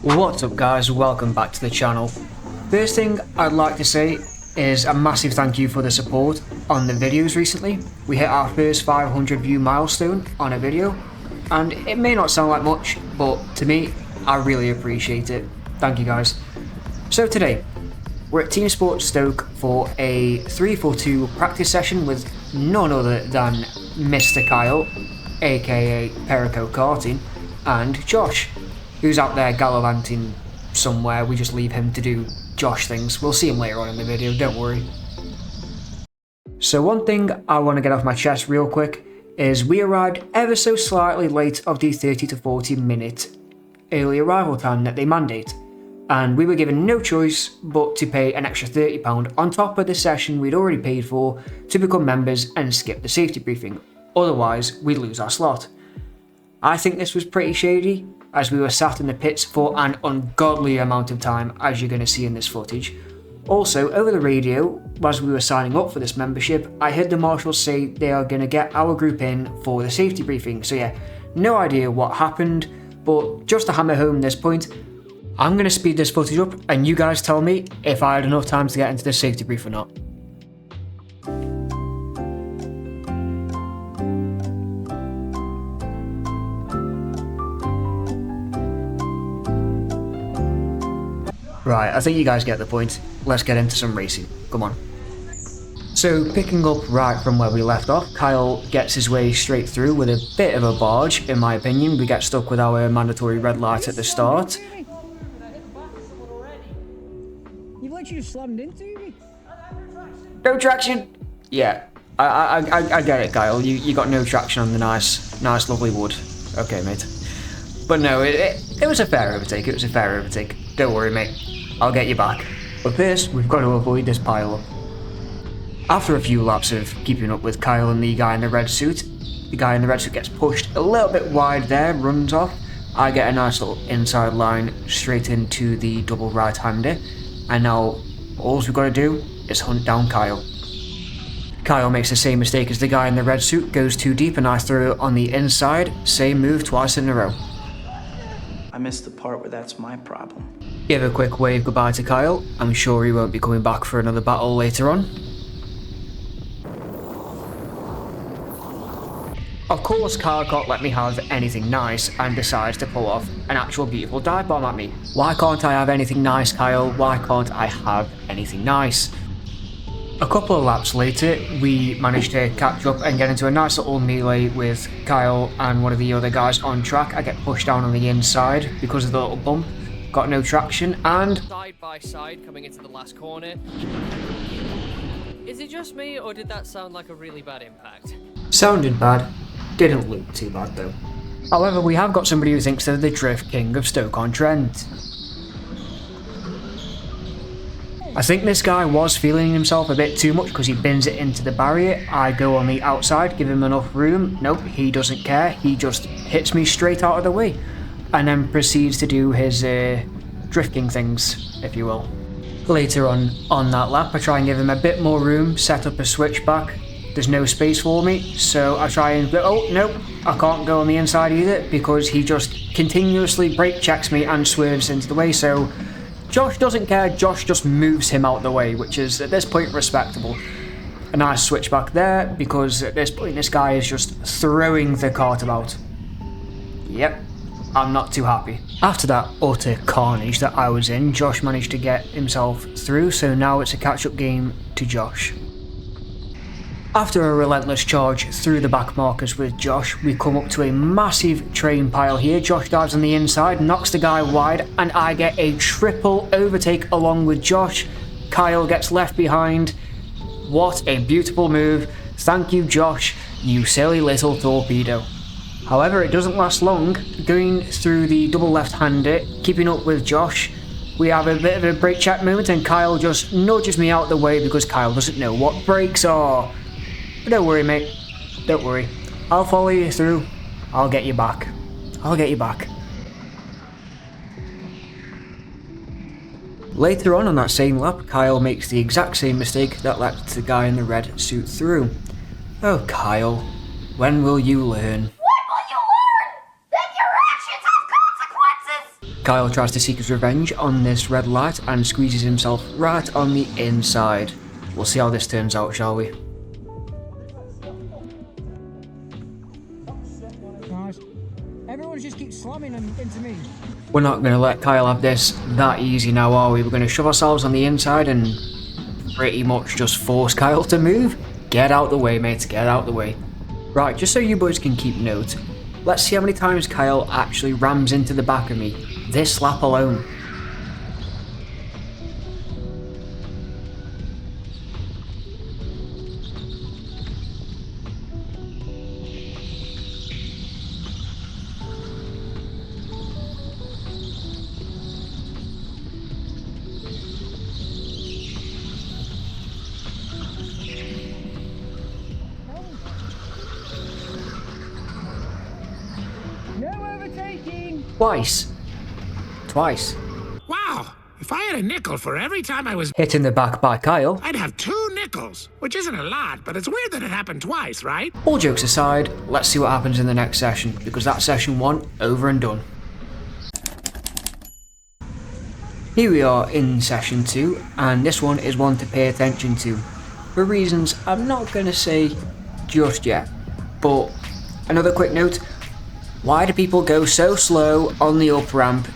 What's up guys, welcome back to the channel. First thing I'd like to say is a massive thank you for the support on the videos recently. We hit our first 500 view milestone on a video, and it may not sound like much, but to me, I really appreciate it. Thank you guys. So today, we're at Teamsport Stoke for a 3-4-2 practice session with none other than Mr. Kyle, aka Perico Karting, and Josh, who's out there gallivanting somewhere. We just leave him to do Josh things. We'll see him later on in the video, don't worry. So one thing I want to get off my chest real quick is we arrived ever so slightly late of the 30 to 40 minute early arrival time that they mandate, and we were given no choice but to pay an extra £30 on top of the session we'd already paid for to become members and skip the safety briefing, otherwise we'd lose our slot. I think this was pretty shady, as we were sat in the pits for an ungodly amount of time, as you're going to see in this footage. Also, over the radio, as we were signing up for this membership, I heard the marshals say they are going to get our group in for the safety briefing. So yeah, no idea what happened, but just to hammer home this point, I'm going to speed this footage up and you guys tell me if I had enough time to get into the safety brief or not. Right, I think you guys get the point. Let's get into some racing. Come on. So, picking up right from where we left off, Kyle gets his way straight through with a bit of a barge, in my opinion. We get stuck with our mandatory red light at the start. You've literally just slammed into me. No traction! Yeah, I get it, Kyle. You got no traction on the nice lovely wood. Okay, mate. But no, it was a fair overtake. It was a fair overtake. Don't worry, mate. I'll get you back. But first, we've got to avoid this pile-up. After a few laps of keeping up with Kyle and the guy in the red suit, the guy in the red suit gets pushed a little bit wide there, runs off. I get a nice little inside line straight into the double right-hander, and now all we've got to do is hunt down Kyle. Kyle makes the same mistake as the guy in the red suit, goes too deep, and I throw it on the inside. Same move twice in a row. I missed the part where that's my problem. Give a quick wave goodbye to Kyle. I'm sure he won't be coming back for another battle later on. Of course, Kyle can't let me have anything nice and decides to pull off an actual beautiful dive bomb at me. Why can't I have anything nice, Kyle? Why can't I have anything nice? A couple of laps later, we managed to catch up and get into a nice little melee with Kyle and one of the other guys on track. I get pushed down on the inside because of the little bump, got no traction, and side by side coming into the last corner. Is it just me, or did that sound like a really bad impact? Sounded bad, didn't look too bad though. However, we have got somebody who thinks they're the Drift King of Stoke-on-Trent. I think this guy was feeling himself a bit too much because he bins it into the barrier. I go on the outside, give him enough room. Nope, he doesn't care. He just hits me straight out of the way and then proceeds to do his drifting things, if you will. Later on that lap, I try and give him a bit more room, set up a switchback. There's no space for me, so I try and go, oh, nope, I can't go on the inside either because he just continuously brake checks me and swerves into the way, so Josh doesn't care, Josh just moves him out the way, which is at this point respectable. A nice switchback there, because at this point this guy is just throwing the cart about. Yep, I'm not too happy. After that utter carnage that I was in, Josh managed to get himself through, so now it's a catch-up game to Josh. After a relentless charge through the back markers with Josh, we come up to a massive train pile here. Josh dives on the inside, knocks the guy wide, and I get a triple overtake along with Josh. Kyle gets left behind. What a beautiful move. Thank you, Josh, you silly little torpedo. However, it doesn't last long. Going through the double left-hander, keeping up with Josh, we have a bit of a brake check moment and Kyle just nudges me out the way because Kyle doesn't know what brakes are. But don't worry, mate. Don't worry. I'll follow you through. I'll get you back. I'll get you back. Later on that same lap, Kyle makes the exact same mistake that let the guy in the red suit through. Oh, Kyle. When will you learn? When will you learn that your actions have consequences? Kyle tries to seek his revenge on this red light and squeezes himself right on the inside. We'll see how this turns out, shall we? Nice. Everyone just keeps slamming them into me. We're not going to let Kyle have this that easy now, are we? We're going to shove ourselves on the inside and pretty much just force Kyle to move. Get out the way, mate, get out the way. Right, just so you boys can keep note, let's see how many times Kyle actually rams into the back of me. This lap alone. No overtaking! Twice. Wow, if I had a nickel for every time I was Hit in the back by Kyle. I'd have 2 nickels, which isn't a lot, but it's weird that it happened twice, right? All jokes aside, let's see what happens in the next session, because that's session 1 over and done. Here we are in session 2, and this one is one to pay attention to, for reasons I'm not going to say just yet. But another quick note, why do people go so slow on the up ramp,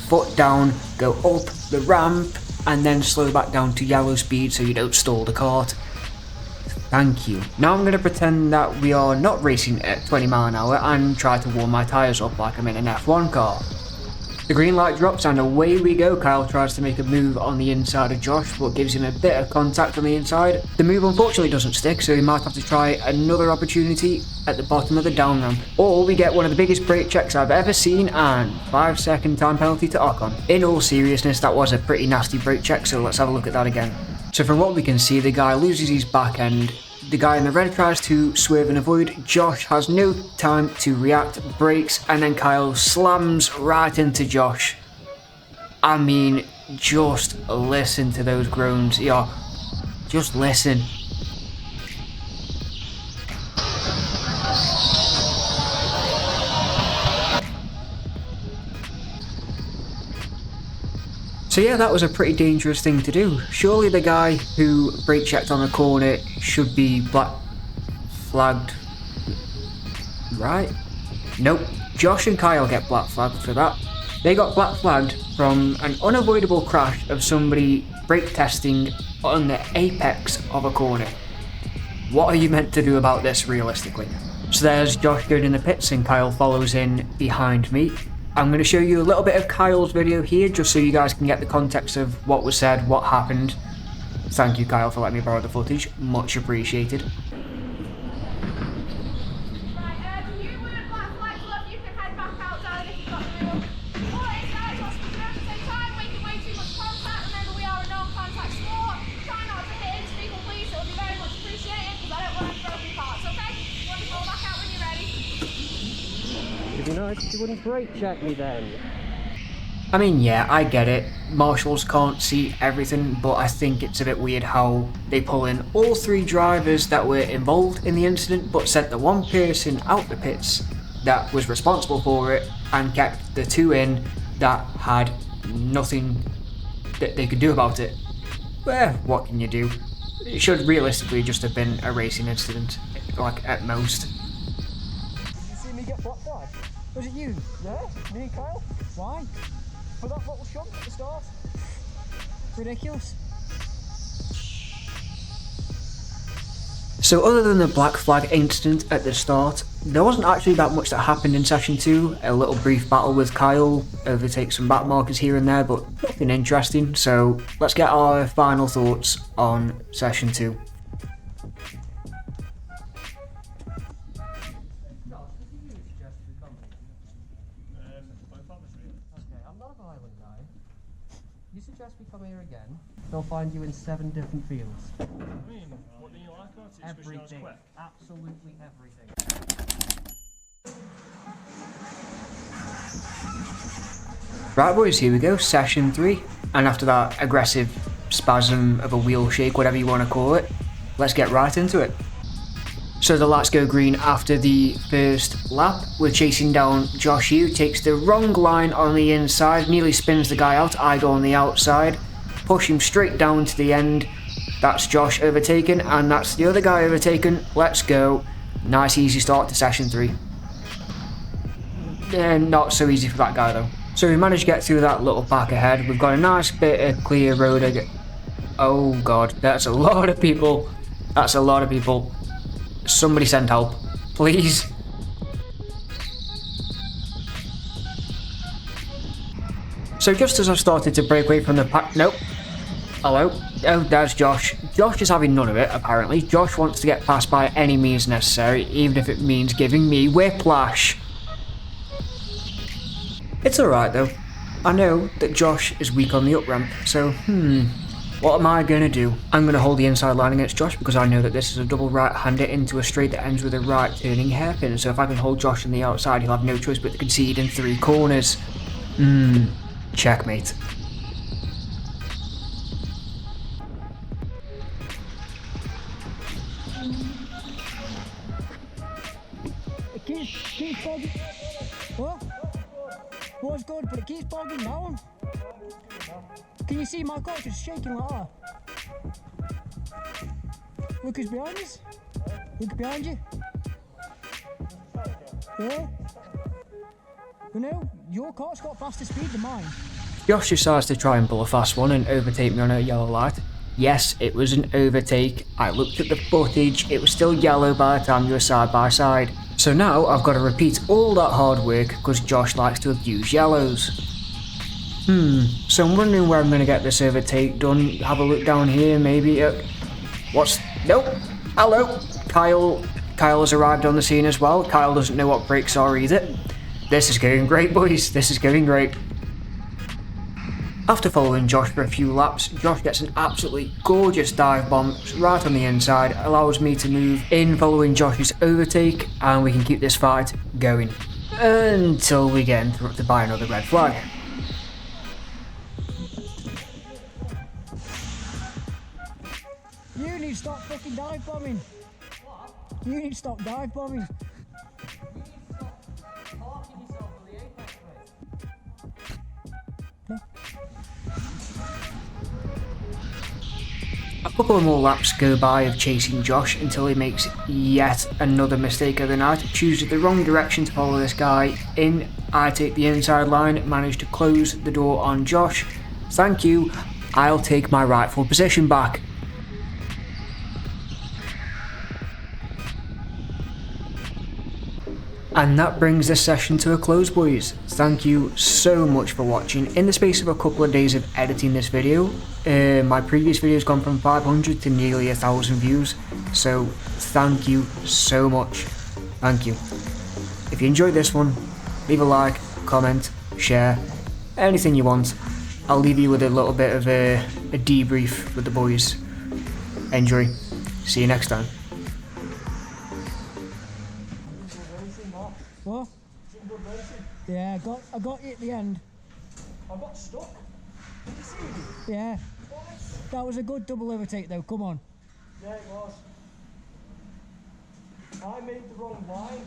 foot down, go up the ramp, and then slow back down to yellow speed so you don't stall the cart? Thank you. Now I'm going to pretend that we are not racing at 20 mph and try to warm my tyres up like I'm in an F1 car. The green light drops and away we go. Kyle tries to make a move on the inside of Josh, but gives him a bit of contact on the inside. The move unfortunately doesn't stick, so he might have to try another opportunity at the bottom of the down ramp. Or we get one of the biggest brake checks I've ever seen and 5-second time penalty to Ocon. In all seriousness, that was a pretty nasty brake check, so let's have a look at that again. So from what we can see, the guy loses his back end. The guy in the red tries to swerve and avoid. Josh has no time to react, brakes, and then Kyle slams right into Josh. I mean, just listen to those groans. Yeah, just listen. So yeah, that was a pretty dangerous thing to do. Surely the guy who brake checked on the corner should be black flagged, right? Nope, Josh and Kyle get black flagged for that. They got black flagged from an unavoidable crash of somebody brake testing on the apex of a corner. What are you meant to do about this realistically? So there's Josh going in the pits and Kyle follows in behind me. I'm going to show you a little bit of Kyle's video here just so you guys can get the context of what was said, what happened. Thank you, Kyle, for letting me borrow the footage. Much appreciated. It'd be nice if you wouldn't brake check me then. I mean, yeah, I get it. Marshals can't see everything, but I think it's a bit weird how they pull in all 3 drivers that were involved in the incident, but sent the one person out the pits that was responsible for it and kept the 2 in that had nothing that they could do about it. Well, what can you do? It should realistically just have been a racing incident, like at most. Did you see me get black flag? Was it you? Yeah? Me and Kyle? Why? For that little shunt at the start? Ridiculous. So other than the black flag incident at the start, there wasn't actually that much that happened in session 2. A little brief battle with Kyle, overtakes some back markers here and there, but nothing interesting. So let's get our final thoughts on session 2. You suggest we come here again? They'll find you in 7 different fields. I mean, what do you like about it? Everything. Absolutely everything. Right boys, here we go, session 3. And after that aggressive spasm of a wheel shake, whatever you want to call it, let's get right into it. So the lights go green after the first lap. We're chasing down Josh Yu, takes the wrong line on the inside, nearly spins the guy out. I go on the outside, push him straight down to the end. That's Josh overtaken, and that's the other guy overtaken. Let's go. Nice easy start to session 3. Not so easy for that guy though. So we managed to get through that little pack ahead. We've got a nice bit of clear road. Oh god, that's a lot of people. That's a lot of people. Somebody send help, please. So just as I started to break away from the pack, nope. Hello? Oh, there's Josh. Josh is having none of it, apparently. Josh wants to get past by any means necessary, even if it means giving me whiplash. It's alright though. I know that Josh is weak on the up ramp, so what am I going to do? I'm going to hold the inside line against Josh because I know that this is a double right-hander into a straight that ends with a right turning hairpin, so if I can hold Josh on the outside, he'll have no choice but to concede in 3 corners. Checkmate. It keeps bogging. What? Was good, but it keeps bogging down. Can you see my car just shaking like that? Look who's behind us. Look behind you. Yeah. You know, your car's got faster speed than mine. Josh decides to try and pull a fast one and overtake me on a yellow light. Yes, it was an overtake. I looked at the footage, it was still yellow by the time you were side by side. So now I've got to repeat all that hard work because Josh likes to abuse yellows. So I'm wondering where I'm going to get this overtake done. Have a look down here, maybe. Nope. Hello. Kyle has arrived on the scene as well. Kyle doesn't know what brakes are either. This is going great, boys. This is going great. After following Josh for a few laps, Josh gets an absolutely gorgeous dive bomb right on the inside, allows me to move in following Josh's overtake, and we can keep this fight going until we get interrupted by another red flag. You need to stop fucking dive bombing. What? You need to stop dive bombing. A couple of more laps go by of chasing Josh until he makes yet another mistake of the night, chooses the wrong direction to follow this guy in. I take the inside line, manage to close the door on Josh. Thank you, I'll take my rightful position back. And that brings this session to a close, boys. Thank you so much for watching. In the space of a couple of days of editing this video, my previous video has gone from 500 to nearly 1,000 views, so thank you so much. Thank you. If you enjoyed this one, leave a like, comment, share, anything you want. I'll leave you with a little bit of a debrief with the boys. Enjoy. See you next time. What? Yeah, I got you at the end. I got stuck. Did you see me? Yeah. That was a good double overtake though, come on. Yeah, it was. I made the wrong line,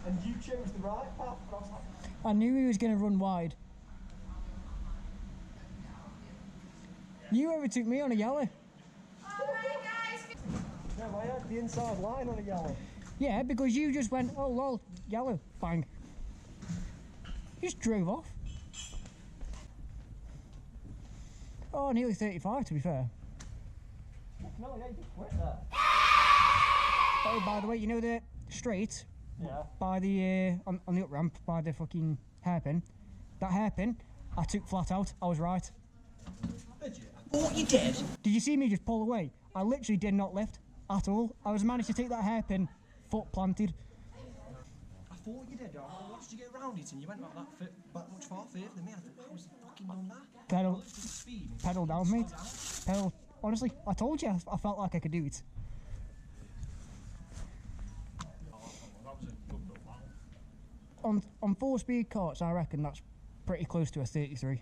and you chose the right path, and I was like... I knew he was going to run wide. You overtook me on a yellow. No, I had the inside line on a yellow. Yeah, because you just went, oh lol, yellow, bang. You just drove off. Oh, nearly 35 to be fair. No, yeah, you just quit there. Oh, by the way, you know the straight? Yeah. By the, on the up ramp, by the fucking hairpin. That hairpin, I took flat out, I was right. Did you? I thought you did. Did you see me just pull away? I literally did not lift at all. I was managed to take that hairpin, foot planted. I thought you did. I watched you get around it and you went about that much far further than me. I thought, how's he fucking done that? Pedal down, mate. Pedal. Honestly, I told you, I felt like I could do it. On 4-speed carts, I reckon that's pretty close to a 33.